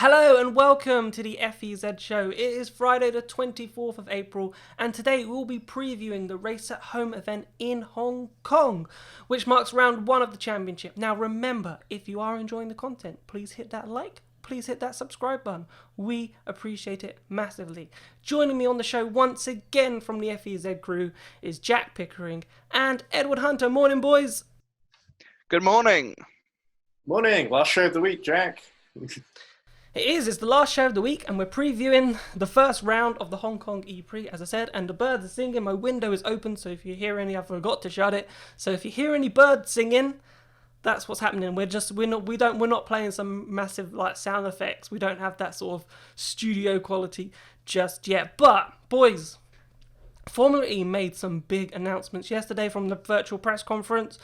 Hello and welcome to the FEZ show. It is Friday the 24th of April and today we'll be previewing the Race at Home event in Hong Kong, which marks round one of the championship. Now remember, if you are enjoying the content, please hit that like, please hit that subscribe button. We appreciate it massively. Joining me on the show once again from the FEZ crew is Jack Pickering and Edward Hunter. Morning boys. Good morning. Morning. Last show of the week, Jack. It's the last show of the week and we're previewing the first round of the Hong Kong E-Prix, as I said, and the birds are singing. My window is open, so if you hear any, I forgot to shut it. So if you hear any birds singing, that's what's happening. We're not playing some massive like sound effects. We don't have that sort of studio quality just yet. But boys, Formula E made some big announcements yesterday from the virtual press conference.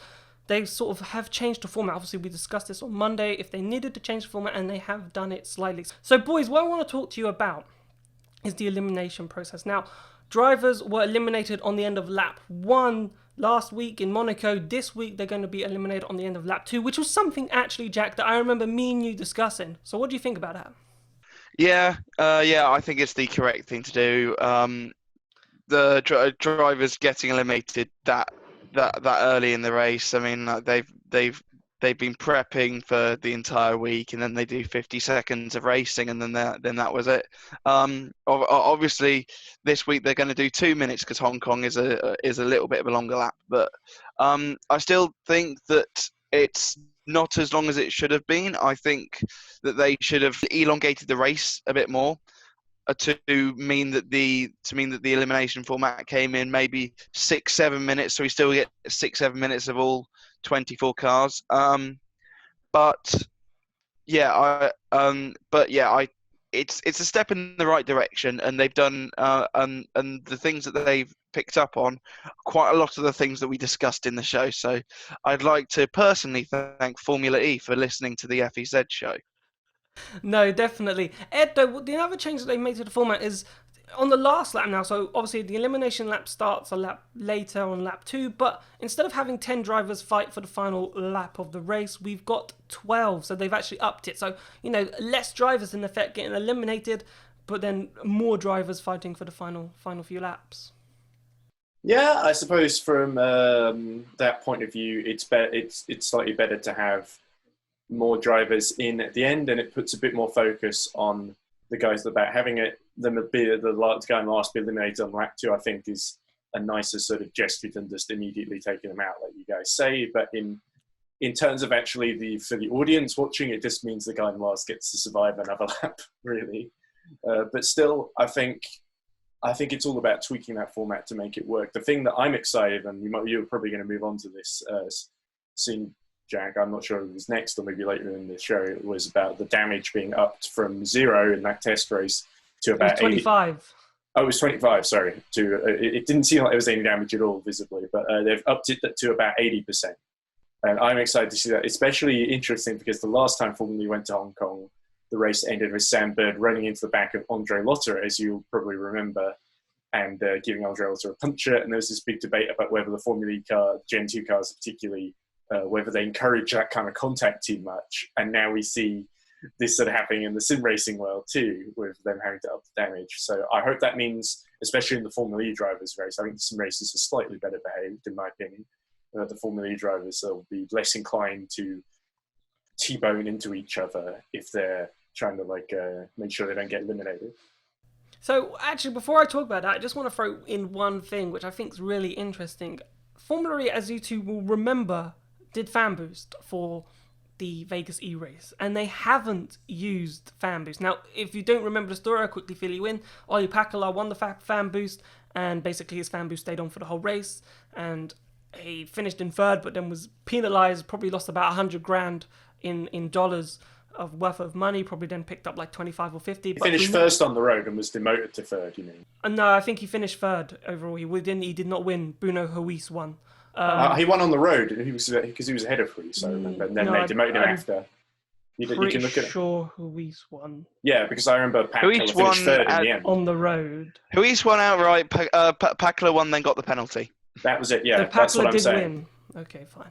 They sort of have changed the format. Obviously, we discussed this on Monday, if they needed to change the format, and they have done it slightly. So, boys, what I want to talk to you about is the elimination process. Now, drivers were eliminated on the end of lap 1 last week in Monaco. This week, they're going to be eliminated on the end of lap 2, which was something, actually, Jack, that I remember me and you discussing. So, what do you think about that? Yeah, I think it's the correct thing to do. The drivers getting eliminated that early in the race. I mean, they've been prepping for the entire week, and then they do 50 seconds of racing, and then that was it. Obviously, this week they're going to do 2 minutes because Hong Kong is a little bit of a longer lap. But I still think that it's not as long as it should have been. I think that they should have elongated the race a bit more. To mean that the elimination format came in maybe 6-7 minutes, so we still get 6-7 minutes of all 24 cars. It's a step in the right direction, and they've done and the things that they've picked up on quite a lot of the things that we discussed in the show. So I'd like to personally thank Formula E for listening to the FEZ show. No, definitely. Ed, though, the other change that they made to the format is on the last lap now. So obviously the elimination lap starts a lap later on lap 2, but instead of having 10 drivers fight for the final lap of the race, we've got 12. So they've actually upped it. So, less drivers in effect getting eliminated, but then more drivers fighting for the final few laps. Yeah, I suppose from that point of view, it's slightly better to have more drivers in at the end, and it puts a bit more focus on the guys at the back. Having the guy in last be eliminated on lap 2, I think, is a nicer sort of gesture than just immediately taking them out, like you guys say. But in terms of actually for the audience watching, it just means the guy in last gets to survive another lap, really. But still, I think it's all about tweaking that format to make it work. The thing that I'm excited, and you're probably going to move on to this soon, Jack, I'm not sure if it was next or maybe later in the show, it was about the damage being upped from 0 in that test race to about 25. 80. Oh, it was 25, sorry. It didn't seem like there was any damage at all visibly, but they've upped it to about 80%. And I'm excited to see that, especially interesting because the last time Formula E went to Hong Kong, the race ended with Sam Bird running into the back of Andre Lotter, as you'll probably remember, and giving Andre Lotter a puncture. And there was this big debate about whether the Formula E car, Gen 2 cars particularly, whether they encourage that kind of contact too much. And now we see this sort of happening in the sim racing world too, with them having to up the damage. So I hope that means, especially in the Formula E drivers race, I think the sim races are slightly better behaved, in my opinion. The Formula E drivers will be less inclined to T-bone into each other if they're trying to make sure they don't get eliminated. So actually, before I talk about that, I just want to throw in one thing, which I think is really interesting. Formula E, as you two will remember, did fan boost for the Vegas E-Race, and they haven't used fan boost. Now, if you don't remember the story, I'll quickly fill you in. Ollie Pakala won the fan boost, and basically his fan boost stayed on for the whole race, and he finished in third, but then was penalised, probably lost about 100 grand in dollars of worth of money, probably then picked up like 25 or 50. He finished first on the road and was demoted to third, you mean? No, I think he finished third overall. He did not win. Bruno Huis won. He won on the road because he was ahead of Huis, I remember. And then they demoted him after. You can look at it. Sure Huis won. Yeah, because I remember Pakala finished third in the end. On the road. Huis won outright. Pakala won, then got the penalty. That was it, yeah. So that's what I'm did saying. Win. Okay, fine.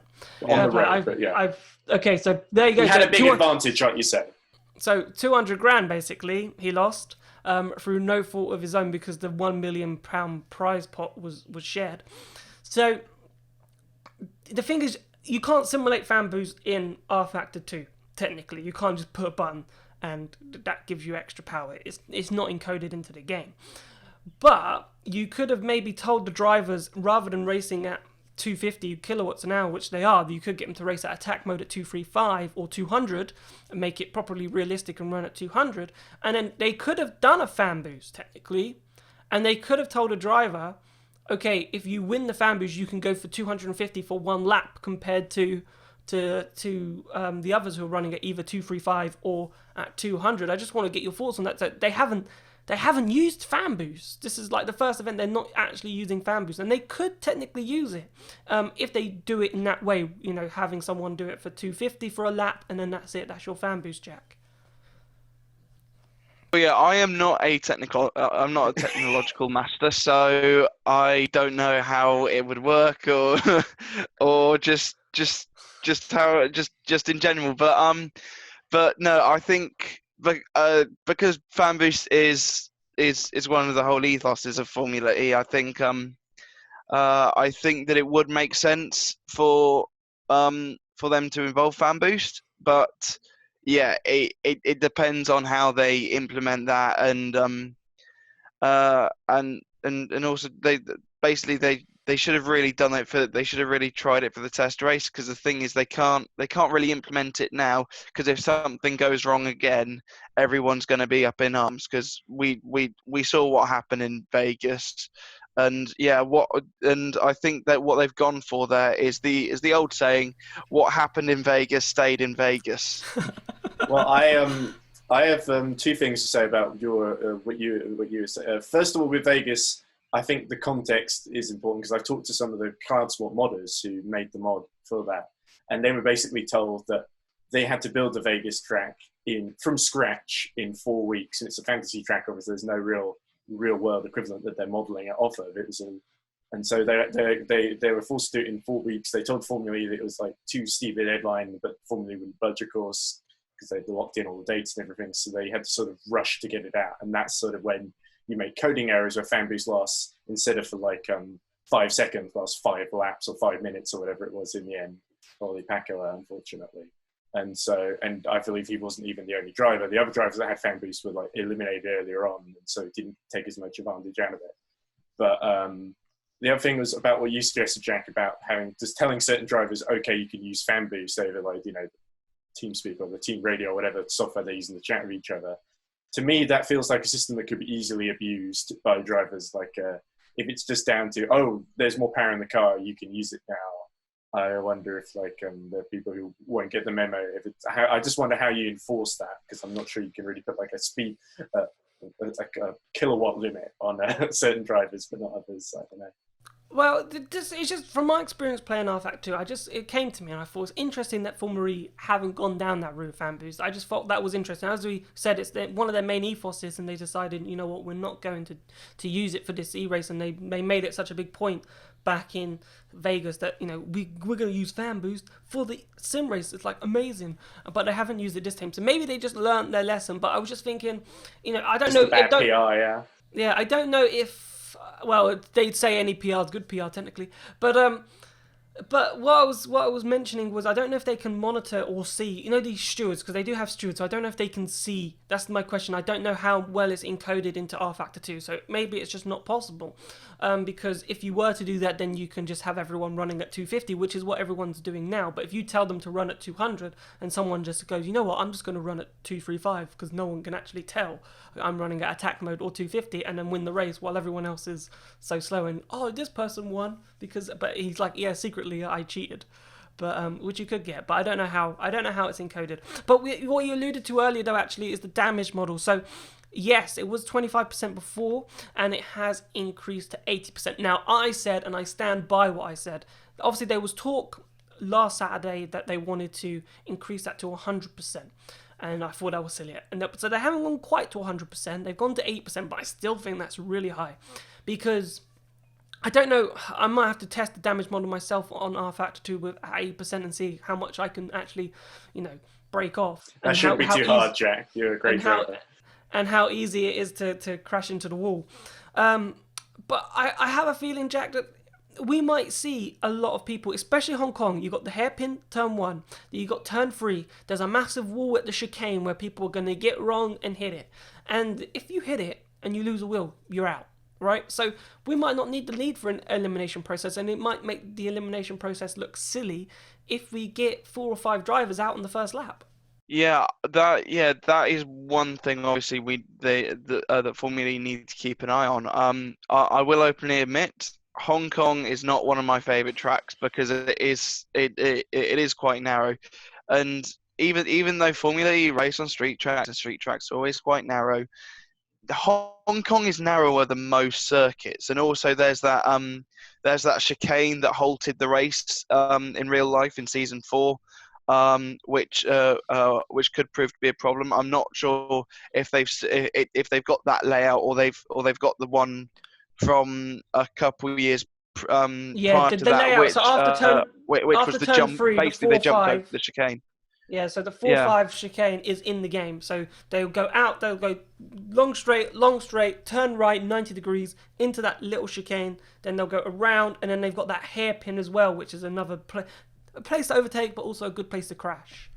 On the road, but yeah. Okay, so there you go. He had a big advantage, like you said. So 200 grand basically he lost through no fault of his own because the £1 million prize pot was shared. So the thing is, you can't simulate fan boost in R Factor 2. Technically, you can't just put a button and that gives you extra power. It's not encoded into the game. But you could have maybe told the drivers, rather than racing at 250 kilowatts an hour, which they are, you could get them to race at attack mode at 235 or 200 and make it properly realistic and run at 200. And then they could have done a fan boost, technically. And they could have told a driver, okay, if you win the fan boost, you can go for 250 for one lap compared to the others who are running at either 235 or at 200. I just want to get your thoughts on that. So they haven't used fan boost. This is like the first event they're not actually using fan boost, and they could technically use it if they do it in that way. You know, having someone do it for 250 for a lap, and then that's it. That's your fan boost, Jack. Well, yeah, I am not a technological master, so I don't know how it would work, or or just how just in general. But no, I think because fan boost is one of the whole ethoses of Formula E. I think that it would make sense for them to involve fan boost, but yeah, it depends on how they implement that, and also they should have really done it they should have really tried it for the test race, because the thing is they can't really implement it now, because if something goes wrong again, everyone's going to be up in arms, because we saw what happened in Vegas. And I think that what they've gone for there is the old saying, what happened in Vegas stayed in Vegas. Well, I have two things to say about what you say. First of all, with Vegas, I think the context is important, because I've talked to some of the card sport modders who made the mod for that, and they were basically told that they had to build the Vegas track from scratch in 4 weeks, and it's a fantasy track. Obviously, there's no real world equivalent that they're modelling it off of. And so they were forced to do it in 4 weeks. They told Formula E that it was like too steep a deadline, but Formula E wouldn't budge, of course, because they'd locked in all the dates and everything. So they had to sort of rush to get it out, and that's sort of when you make coding errors where fan boost lasts, instead of for like 5 seconds, lasts 5 laps or 5 minutes or whatever it was in the end. Ollie Packard, unfortunately. And I believe he wasn't even the only driver. The other drivers that had fan boost were like eliminated earlier on, and so it didn't take as much advantage out of it. But the other thing was about what you suggested, Jack, about telling certain drivers, okay, you can use fan boost over TeamSpeak or the team radio or whatever software they use in the chat with each other. To me, that feels like a system that could be easily abused by drivers. Like if it's just down to, oh, there's more power in the car, you can use it now. I wonder if there are people who won't get the memo. I just wonder how you enforce that, because I'm not sure you can really put like a speed, like a kilowatt limit on certain drivers, but not others. I don't know. Well, it's just from my experience playing R-Factor 2, it came to me and I thought it's interesting that Formula E haven't gone down that route of fan boost. I just thought that was interesting. As we said, it's one of their main ethoses, and they decided, you know what, we're not going to use it for this E-race, and they made it such a big point back in Vegas that, you know, we're going to use fan boost for the sim race. It's like amazing, but they haven't used it this time. So maybe they just learned their lesson, but I was just thinking, you know, I don't know. Bad PR, yeah. Yeah, I don't know if, well, they'd say any PR is good PR technically, but what I was mentioning was, I don't know if they can monitor or see, you know, these stewards, because they do have stewards, so I don't know if they can see. That's my question. I don't know how well it's encoded into R-Factor 2, so maybe it's just not possible, because if you were to do that, then you can just have everyone running at 250, which is what everyone's doing now. But if you tell them to run at 200 and someone just goes, you know what, I'm just going to run at 235 because no one can actually tell I'm running at attack mode or 250, and then win the race while everyone else is so slow, and oh, this person won but he's like, yeah, secretly I cheated, but which you could get, but I don't know how it's encoded. But what you alluded to earlier though actually is the damage model. So yes, it was 25% before, and it has increased to 80%. Now I said, and I stand by what I said, obviously there was talk last Saturday that they wanted to increase that to 100%. And I thought that was silly. So they haven't gone quite to 100%. They've gone to 8%, but I still think that's really high. Because, I don't know, I might have to test the damage model myself on R-Factor 2 with 8% and see how much I can actually, you know, break off. That shouldn't be too hard, Jack. You're a great driver. And how easy it is to crash into the wall. But I have a feeling, Jack, that we might see a lot of people, especially Hong Kong. You got the hairpin turn 1, you got turn 3. There's a massive wall at the chicane where people are going to get wrong and hit it. And if you hit it and you lose a wheel, you're out, right? So we might not need the lead for an elimination process, and it might make the elimination process look silly if we get 4 or 5 drivers out on the first lap. Yeah, that is one thing. Obviously, that Formula E need to keep an eye on. I will openly admit, Hong Kong is not one of my favourite tracks because it is quite narrow, and even though Formula E race on street tracks and street tracks are always quite narrow, Hong Kong is narrower than most circuits, and also there's that chicane that halted the race in real life in season 4. Which could prove to be a problem. I'm not sure if they've got that layout or they've got the one from a couple of years prior to that, layout, which so after was the jump. 3, basically, they jumped over the chicane. Yeah, so the 4-5 chicane is in the game. So they'll go out, they'll go long straight, turn right 90 degrees into that little chicane. Then they'll go around, and then they've got that hairpin as well, which is another a place to overtake, but also a good place to crash.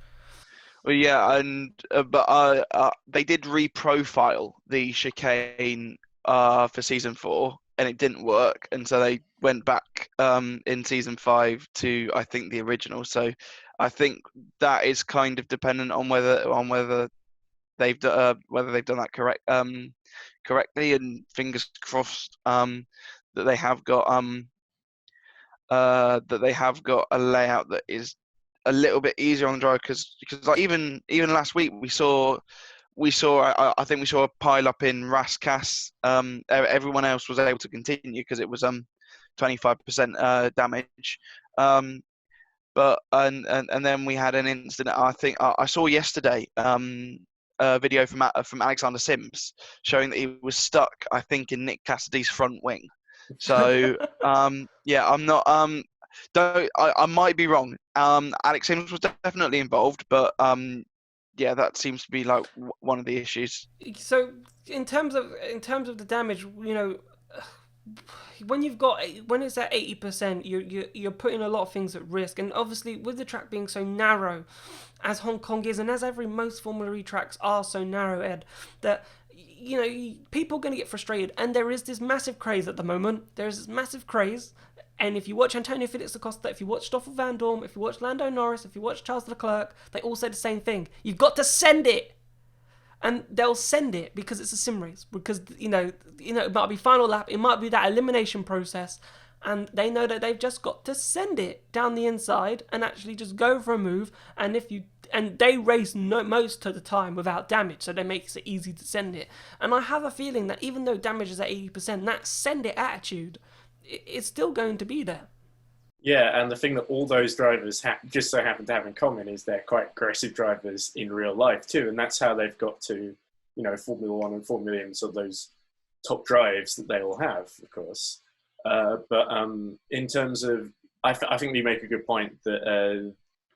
Well, yeah, and but they did reprofile the chicane for season 4, and it didn't work, and so they went back in season 5 to, I think, the original. So I think that is kind of dependent on whether they've done that correctly, and fingers crossed that they have got a layout that is a little bit easier on the driver, because like even last week we saw I think we saw a pile up in Rascasse. Everyone else was able to continue because it was 25% damage. But then we had an incident. I think I saw yesterday a video from Alexander Sims showing that he was stuck, I think, in Nick Cassidy's front wing. So yeah, I'm not. I might be wrong. Alex Sims was definitely involved, but yeah, that seems to be like one of the issues. So in terms of the damage, you know, when it's at 80%, you're putting a lot of things at risk, and obviously with the track being so narrow, as Hong Kong is, and as most Formula E tracks are so narrow, Ed, that you know people are going to get frustrated, and there is this massive craze at the moment. There's this massive craze. And if you watch Antonio Felix da Costa, if you watch Stoffel Van Dorn, if you watch Lando Norris, if you watch Charles Leclerc, they all say the same thing. You've got to send it. And they'll send it because it's a sim race. Because, you know, it might be final lap, it might be that elimination process. And they know that they've just got to send it down the inside and actually just go for a move. And they race most of the time without damage, so they make it easy to send it. And I have a feeling that even though damage is at 80%, that send it attitude, it's still going to be there. Yeah, and the thing that all those drivers just so happen to have in common is they're quite aggressive drivers in real life too, and that's how they've got to, you know, Formula One and Formula E, so those top drives that they all have, of course. But in terms of, I think you make a good point that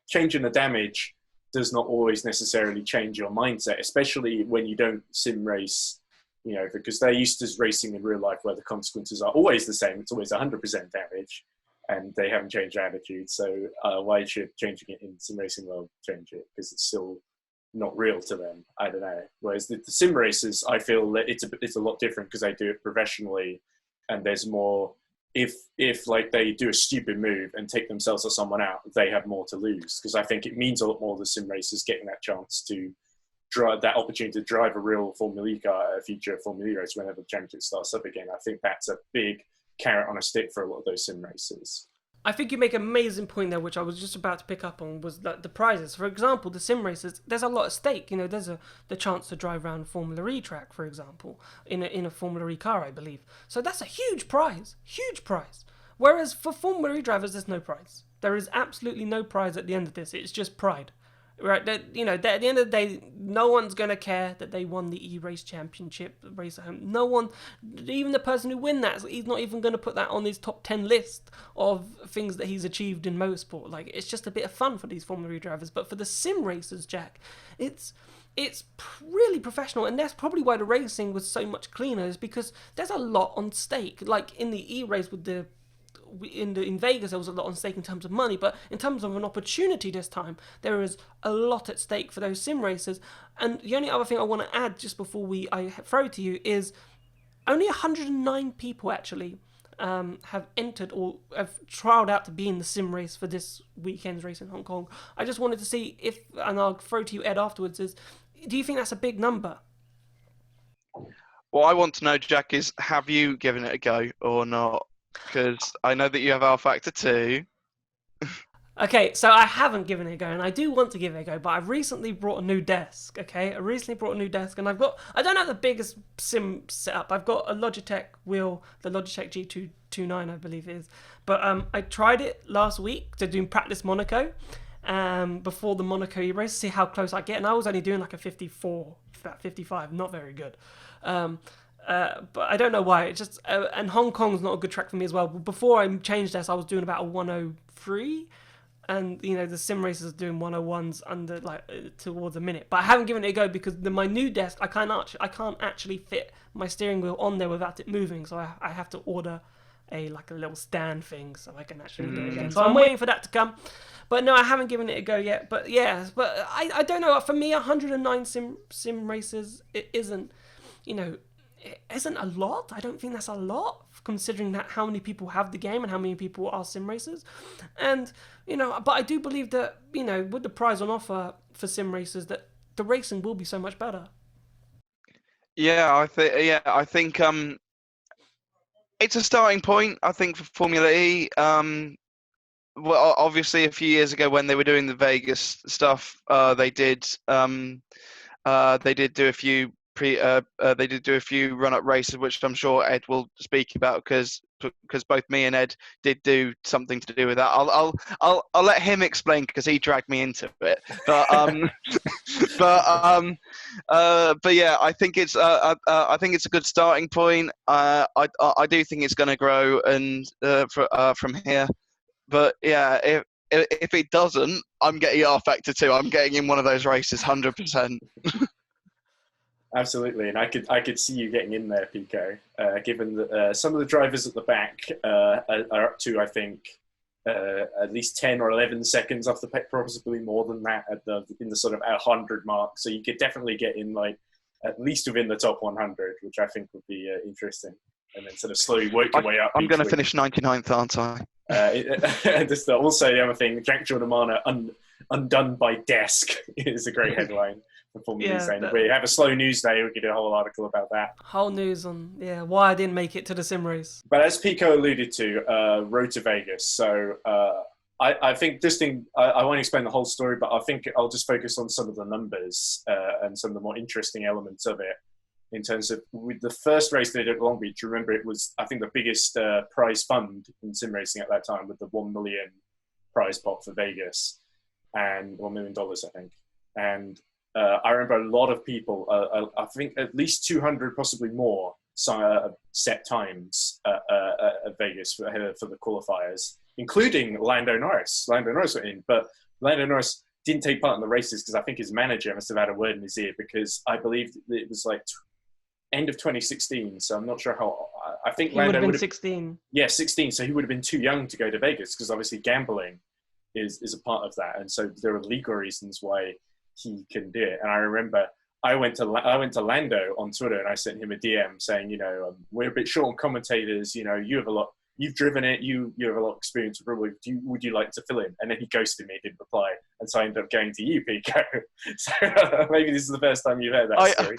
changing the damage does not always necessarily change your mindset, especially when you don't sim race. You know, because they're used to racing in real life where the consequences are always the same. It's always 100% damage, and they haven't changed their attitude. So why should changing it in sim racing world change it? Because it's still not real to them. I don't know. Whereas the sim racers, I feel that it's a lot different because they do it professionally, and there's more. If like they do a stupid move and take themselves or someone out, they have more to lose. Because I think it means a lot more to the sim racers getting that chance to that opportunity to drive a real Formula E car, a future Formula E race whenever the championship starts up again. I think that's a big carrot on a stick for a lot of those sim races. I think you make an amazing point there, which I was just about to pick up on, was that the prizes. For example, the sim races, there's a lot at stake. You know, there's the chance to drive around a Formula E track, for example, in a Formula E car, I believe. So that's a huge prize. Whereas for Formula E drivers, there's no prize. There is absolutely no prize at the end of this. It's just pride. right? That at the end of the day, no one's gonna care that they won the E-Race Championship race at home. No one, even the person who win that, he's not even gonna put that on his top 10 list of things that he's achieved in motorsport. Like, it's just a bit of fun for these Formula E drivers, but for the sim racers, Jack, it's really professional, and that's probably why the racing was so much cleaner, is because there's a lot on stake. Like in the E-Race in Vegas, there was a lot on stake in terms of money, but in terms of an opportunity this time, there is a lot at stake for those sim racers. And the only other thing I want to add just before I throw to you is only 109 people actually have entered or have trialed out to be in the sim race for this weekend's race in Hong Kong. I just wanted to see if, and I'll throw to you, Ed, afterwards, do you think that's a big number? What I want to know, Jack, is have you given it a go or not? Because I know that you have R Factor 2. Okay, so I haven't given it a go, and I do want to give it a go, but I've recently brought a new desk, okay? And I don't have the biggest sim setup. I've got a Logitech wheel, the Logitech G229, I believe it is. But I tried it last week to do practice Monaco, before the Monaco E-Race, see how close I get, and I was only doing like a 54, about 55, not very good. But I don't know why. It just and Hong Kong's not a good track for me as well. Before I changed this, I was doing about a 103, and the sim racers are doing 101s under towards a minute. But I haven't given it a go because my new desk, I can't actually fit my steering wheel on there without it moving. So I have to order a little stand thing so I can actually do it again. So I'm waiting for that to come. But no, I haven't given it a go yet. But yeah, but I don't know. For me, 109 sim races, it isn't. It isn't a lot. I don't think that's a lot, considering that how many people have the game and how many people are sim racers. And, but I do believe that, with the prize on offer for sim racers, that the racing will be so much better. Yeah, I think it's a starting point, I think, for Formula E. Well, obviously a few years ago when they were doing the Vegas stuff, they did do a few they did do a few run-up races, which I'm sure Ed will speak about because both me and Ed did do something to do with that. I'll let him explain because he dragged me into it. But but yeah, I think it's a good starting point. I do think it's going to grow and from here. But yeah, if it doesn't, I'm getting R Factor 2. I'm getting in one of those races, 100%. Absolutely, and I could see you getting in there, Pico. Given that some of the drivers at the back are up to, I think, at least 10 or 11 seconds off the pace, possibly more than that in the sort of 100 mark. So you could definitely get in at least within the top 100, which I think would be interesting. And then sort of slowly work your way up. I'm going to finish 99th, aren't I? Just also the other thing, Jack Giordmaina undone by desk is a great headline. We have a slow news day. We could do a whole article about that. Whole news on why I didn't make it to the sim race. But as Pico alluded to, Road to Vegas. So I think I won't explain the whole story, but I think I'll just focus on some of the numbers and some of the more interesting elements of it. In terms of with the first race they did at Long Beach, remember it was I think the biggest prize fund in sim racing at that time with the $1 million prize pot for Vegas and $1 million I think. And I remember a lot of people, I think at least 200, possibly more, set times at Vegas for the qualifiers, including Lando Norris. Lando Norris went in, but Lando Norris didn't take part in the races because I think his manager must have had a word in his ear because I believe it was end of 2016. So I'm not sure how. I think Lando would have been 16. Yeah, 16. So he would have been too young to go to Vegas because obviously gambling is a part of that, and so there are legal reasons why he can do it. And I remember I went to Lando on Twitter and I sent him a DM saying, we're a bit short on commentators. You have a lot. You've driven it. You have a lot of experience. Would you like to fill in? And then he ghosted me, didn't reply, and so I ended up going to you, Pico. So maybe this is the first time you've heard that story.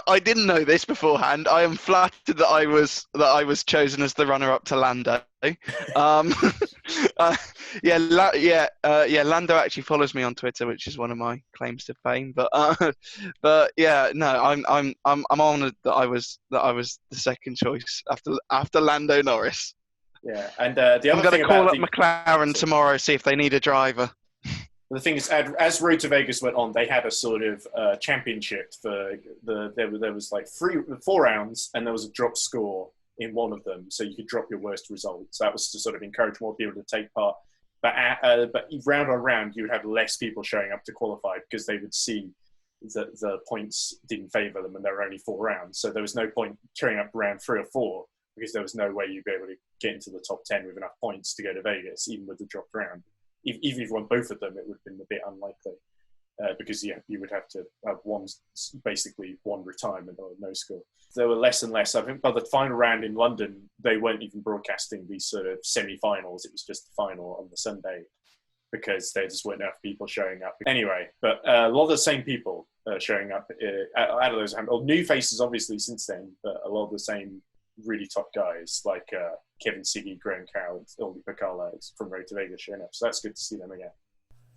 I didn't know this beforehand. I am flattered that I was chosen as the runner-up to Lando. Lando actually follows me on Twitter, which is one of my claims to fame. But yeah, no, I'm honoured that I was the second choice after Lando Norris. Yeah, and the other I'm going to call up McLaren tomorrow, see if they need a driver. The thing is, as Road to Vegas went on, they had a sort of championship for there was like 4 rounds, and there was a drop score in one of them, so you could drop your worst results. That was to sort of encourage more people to take part. But round on round, you would have less people showing up to qualify because they would see that the points didn't favour them, and there were only 4 rounds. So there was no point showing up round 3 or 4 because there was no way you'd be able to get into the top 10 with enough points to go to Vegas, even with the dropped round. Even if you won both of them, it would have been a bit unlikely because you would have to have basically one retirement or no score. There were less and less. I think by the final round in London, they weren't even broadcasting these sort of semi-finals. It was just the final on the Sunday because there just weren't enough people showing up. Anyway, but a lot of the same people showing up out of those. New faces, obviously, since then, but a lot of the same really top guys like Kevin Siggy, Graham Carroll, Ildi Pacala from Road to Vegas showing up. So that's good to see them again.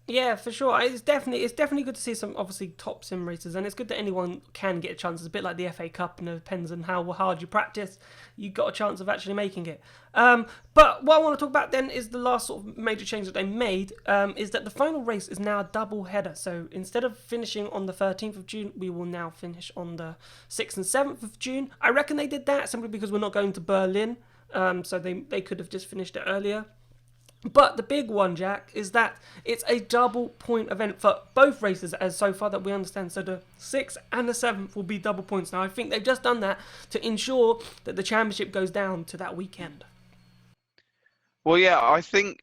Yeah, for sure. It's definitely good to see some obviously top sim racers, and it's good that anyone can get a chance. It's a bit like the FA Cup, and it depends on how hard you practice. You got a chance of actually making it. But what I want to talk about then is the last sort of major change that they made. Is that the final race is now a double header. So instead of finishing on the 13th of June, we will now finish on the 6th and 7th of June. I reckon they did that simply because we're not going to Berlin. So they could have just finished it earlier. But the big one, Jack, is that it's a double point event for both races, as so far that we understand. So the 6th and the 7th will be double points. Now, I think they've just done that to ensure that the championship goes down to that weekend. Well, yeah, I think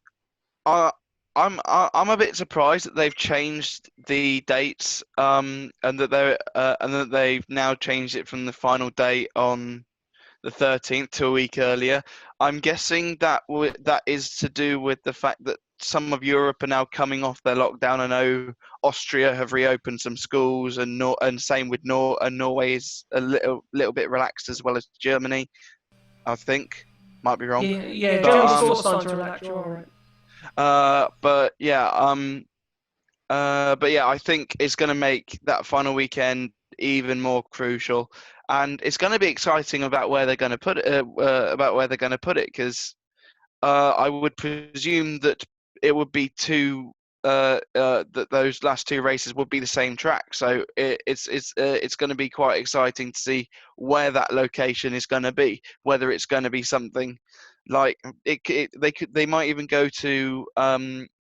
I'm a bit surprised that they've changed the dates, and that they've now changed it from the final date on the 13th to a week earlier. I'm guessing that that is to do with the fact that some of Europe are now coming off their lockdown. I know Austria have reopened some schools, and same with Norway is a little bit relaxed, as well as Germany. I think, might be wrong. Yeah, but, Germany's sort of starting to relax. You're all right. But yeah, I think it's going to make that final weekend even more crucial, and it's going to be exciting about where they're going to put it. Because I would presume that it would be that those last 2 races would be the same track. So it's going to be quite exciting to see where that location is going to be. Whether it's going to be something like they might even go to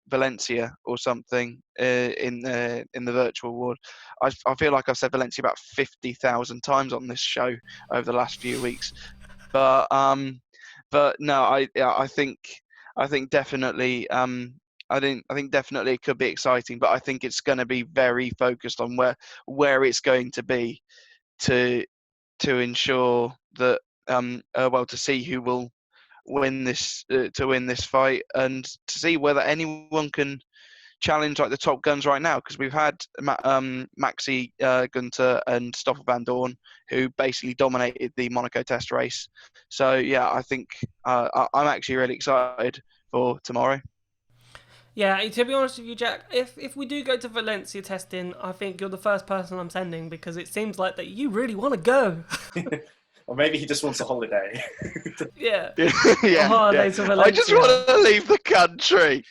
Valencia or something in the virtual world. I feel like I've said Valencia about 50,000 times on this show over the last few weeks, but no, I think definitely I think definitely it could be exciting, but I think it's going to be very focused on where it's going to be to ensure that to see who will win this fight, and to see whether anyone can challenge like the top guns right now, because we've had Maxi Gunter and Stoffel Van Dorn, who basically dominated the Monaco test race. So yeah, I think I'm actually really excited for tomorrow. Yeah, to be honest with you, Jack, if we do go to Valencia testing, I think you're the first person I'm sending, because it seems like that you really want to go. Or maybe he just wants a holiday. Yeah. Yeah. Holiday to Valencia. I just want to leave the country.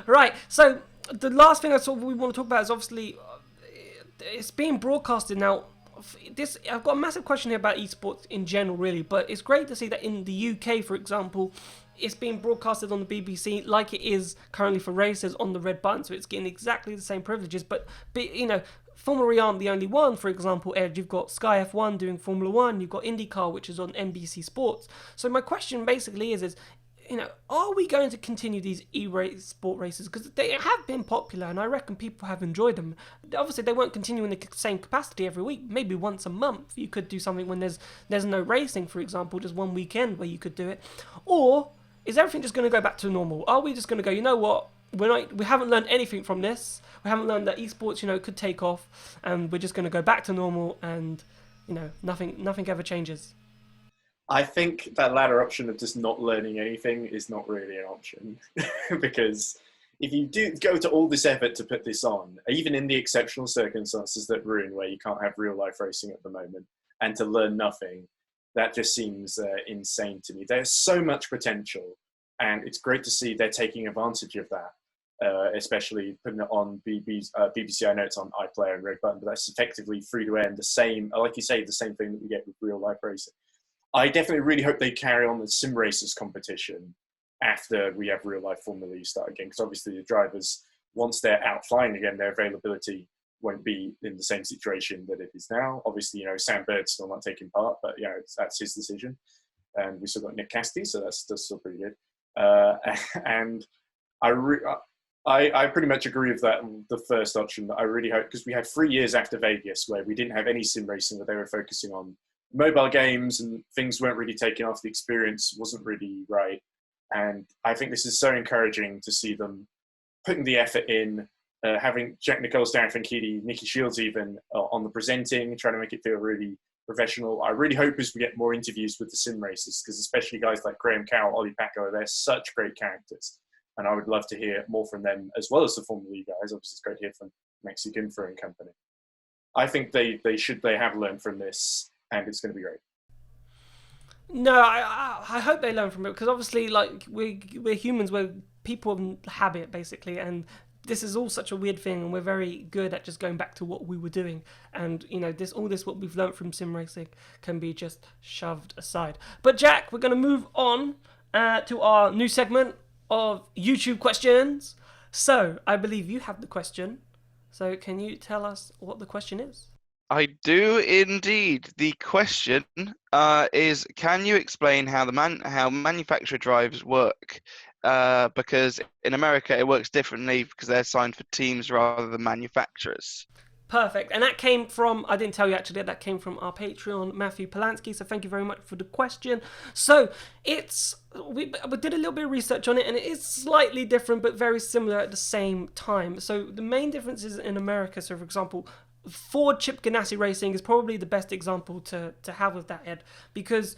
Right, so the last thing we want to talk about is obviously it's being broadcasted now. I've got a massive question here about esports in general, really, but it's great to see that in the UK, for example, it's being broadcasted on the BBC like it is currently for races on the red button, so it's getting exactly the same privileges. But you know, Formula E aren't the only one. For example, Ed, you've got Sky F1 doing Formula 1, you've got IndyCar, which is on NBC Sports. So my question basically is you know, are we going to continue these sport races? Because they have been popular, and I reckon people have enjoyed them. Obviously, they won't continue in the same capacity every week. Maybe once a month you could do something when there's no racing, for example, just one weekend where you could do it. Or is everything just going to go back to normal? Are we just going to go, you know what, we haven't learned anything from this. We haven't learned that esports, you know, could take off, and we're just going to go back to normal, and you know, nothing ever changes. I think that latter option of just not learning anything is not really an option. Because if you do go to all this effort to put this on, even in the exceptional circumstances that we're in, where you can't have real life racing at the moment, and to learn nothing, that just seems insane to me. There's so much potential, and it's great to see they're taking advantage of that. especially putting it on BBC. I know it's on iPlayer and Red Button, but that's effectively free to air and the same, like you say, the same thing that we get with real life racing. I definitely really hope they carry on the sim racers competition after we have real life Formula E start again, because obviously the drivers, once they're out flying again, their availability won't be in the same situation that it is now. Obviously, Sam Bird's still not taking part, but that's his decision. And we still got Nick Cassidy, so that's still pretty good. And I pretty much agree with that, the first option. I really hope, because we had 3 years after Vegas where we didn't have any sim racing, where they were focusing on mobile games and things weren't really taking off. The experience wasn't really right. And I think this is so encouraging to see them putting the effort in, having Jack Nicholls, Darren Franchitti, Nikki Shields even on the presenting, trying to make it feel really professional. I really hope as we get more interviews with the sim racers, because especially guys like Graham Cowell, Ollie Paco, they're such great characters. And I would love to hear more from them, as well as the Formula E guys. Obviously, it's great to hear from Mexican Furring Company. I think they have learned from this, and it's going to be great. No, I hope they learn from it, because obviously, like, we're humans, we're people of habit, basically, and this is all such a weird thing, and we're very good at just going back to what we were doing, and all this what we've learned from sim racing can be just shoved aside. But Jack, we're going to move on to our new segment of YouTube questions. So I believe you have the question. So can you tell us what the question is? I do indeed. The question is: can you explain how how manufacturer drives work? Because in America it works differently, because they're signed for teams rather than manufacturers. Perfect. And that came from, I didn't tell you actually, that came from our Patreon, Matthew Polanski. So thank you very much for the question. So we did a little bit of research on it, and it is slightly different, but very similar at the same time. So the main difference is in America. So for example, Ford Chip Ganassi Racing is probably the best example to have with that, Ed, because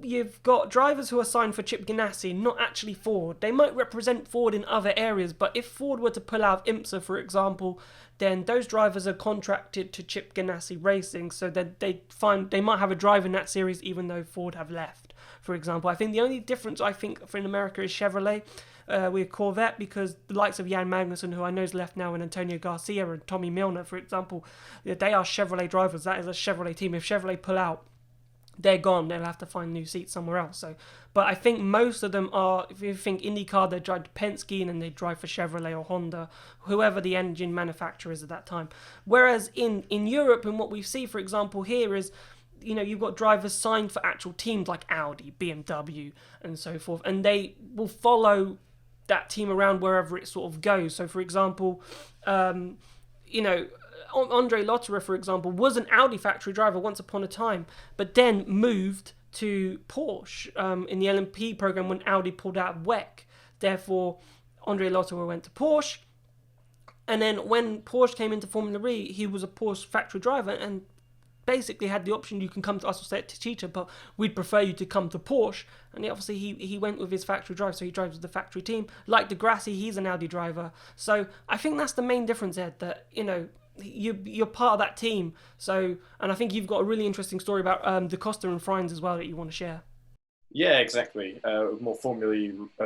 you've got drivers who are signed for Chip Ganassi, not actually Ford. They might represent Ford in other areas, but if Ford were to pull out of IMSA, for example, then those drivers are contracted to Chip Ganassi Racing, so that they might have a drive in that series even though Ford have left, for example. I think the only difference for in America is Chevrolet with Corvette, because the likes of Jan Magnussen, who I know is left now, and Antonio Garcia and Tommy Milner, for example, they are Chevrolet drivers. That is a Chevrolet team. If Chevrolet pull out, they're gone. They'll have to find new seats somewhere else. So, but I think most of them are, if you think IndyCar, they drive Penske and then they drive for Chevrolet or Honda, whoever the engine manufacturer is at that time. Whereas in Europe, and what we see, for example, here is, you've got drivers signed for actual teams like Audi, BMW, and so forth, and they will follow that team around wherever it sort of goes. So, for example, Andre Lotterer, for example, was an Audi factory driver once upon a time, but then moved to Porsche in the LMP program when Audi pulled out of WEC. Therefore, Andre Lotterer went to Porsche, and then when Porsche came into Formula E, he was a Porsche factory driver and basically had the option: you can come to us or stay at Techeetah, but we'd prefer you to come to Porsche. And obviously he went with his factory drive, so he drives with the factory team. Like Degrassi, he's an Audi driver. So I think that's the main difference, Ed, that you're part of that team. So, and I think you've got a really interesting story about Da Costa and Frines as well that you want to share. Yeah, exactly. More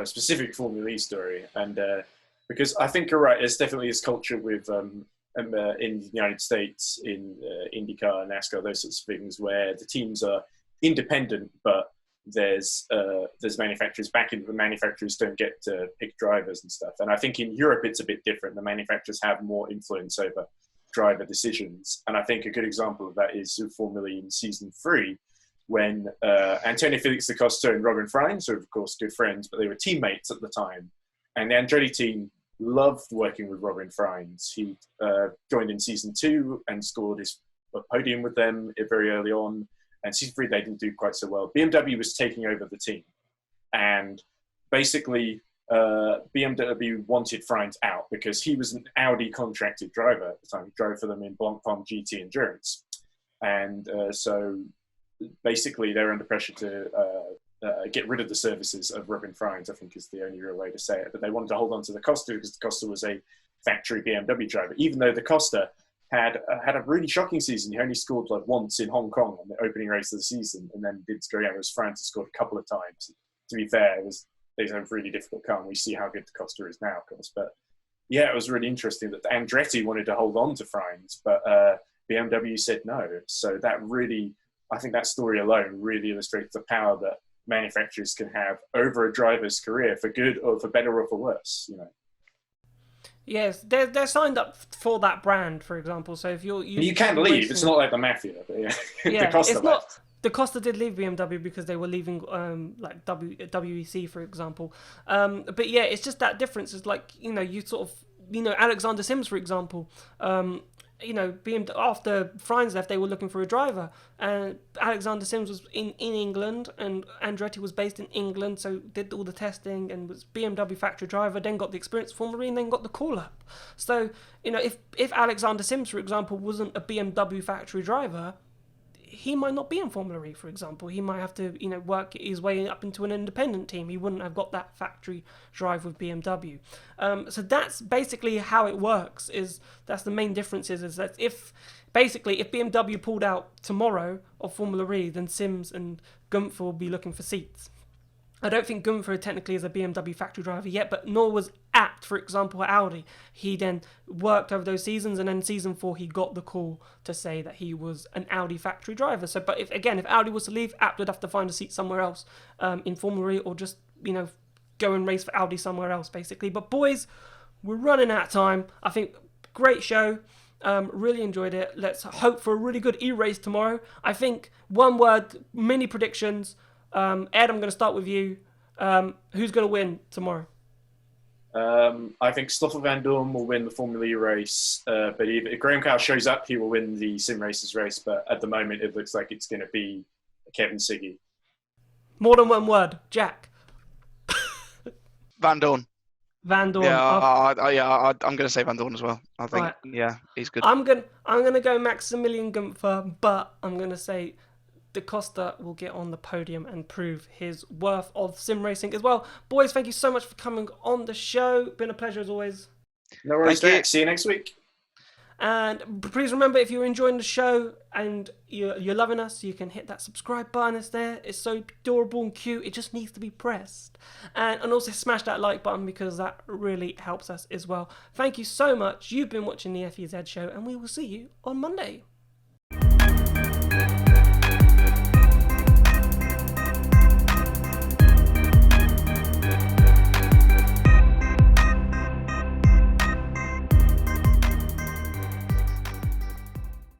specific Formula E story, and because I think you're right. There's definitely this culture with in the United States, in IndyCar, NASCAR, those sorts of things, where the teams are independent, but there's manufacturers backing. The manufacturers don't get to pick drivers and stuff. And I think in Europe it's a bit different. The manufacturers have more influence over driver decisions. And I think a good example of that is Formula E in season 3, when Antonio Felix da Costa and Robin Frines, who are of course good friends, but they were teammates at the time. And the Andretti team loved working with Robin Frines. He joined in season 2 and scored a podium with them very early on. And season 3, they didn't do quite so well. BMW was taking over the team. And basically, BMW wanted Frines out because he was an Audi contracted driver at the time. He drove for them in Blancpain GT Endurance. And so basically, they're under pressure to get rid of the services of Robin Frines, I think is the only real way to say it. But they wanted to hold on to Da Costa because Da Costa was a factory BMW driver, even though Da Costa had a really shocking season. He only scored like once in Hong Kong on the opening race of the season, and then did go out with France and scored a couple of times. To be fair, they had a really difficult car, and we see how good Da Costa is now, of course. But yeah, it was really interesting that Andretti wanted to hold on to Frines, but BMW said no. So that really, I think that story alone really illustrates the power that manufacturers can have over a driver's career, for good or for better or for worse. You know. Yes, they're signed up for that brand, for example. So if you can't leave. It's not like the mafia. But yeah, yeah, the Costa it's left. not. The Costa did leave BMW because they were leaving, like WEC, for example. But yeah, it's just that difference. Is like, you sort of, Alexander Sims, for example. After Frines left, they were looking for a driver, and Alexander Sims was in England, and Andretti was based in England, so did all the testing and was BMW factory driver, then got the experience Formula E, and then got the call up. So, if Alexander Sims, for example, wasn't a BMW factory driver, he might not be in Formula E, for example. He might have to, work his way up into an independent team. He wouldn't have got that factory drive with BMW. So that's basically how it works. That's the main difference is that if BMW pulled out tomorrow of Formula E, then Sims and Gunther will be looking for seats. I don't think Gunther technically is a BMW factory driver yet, but nor was Abt, for example, at Audi. He then worked over those seasons, and then season 4 he got the call to say that he was an Audi factory driver. So, but if Audi was to leave, Abt would have to find a seat somewhere else in Formula E, or just go and race for Audi somewhere else, basically. But boys, we're running out of time. I think great show. Really enjoyed it. Let's hope for a really good E-race tomorrow. I think one word, mini predictions. Ed, I'm going to start with you. Who's going to win tomorrow? I think Stoffel Van Dorn will win the Formula E race, but if Graham Carr shows up, he will win the Sim Racers race. But at the moment, it looks like it's going to be Kevin Siggy. More than one word, Jack. Van Dorn. Van Dorn. I'm going to say Van Dorn as well. I think, yeah, he's good. I'm gonna go Maximilian Gunther, but I'm going to say Da Costa will get on the podium and prove his worth of sim racing as well. Boys, thank you so much for coming on the show. Been a pleasure as always. No worries, Jack. See you next week. And please remember, if you're enjoying the show and you're loving us, you can hit that subscribe button. It's there. It's so adorable and cute. It just needs to be pressed. And also smash that like button, because that really helps us as well. Thank you so much. You've been watching the FEZ show, and we will see you on Monday.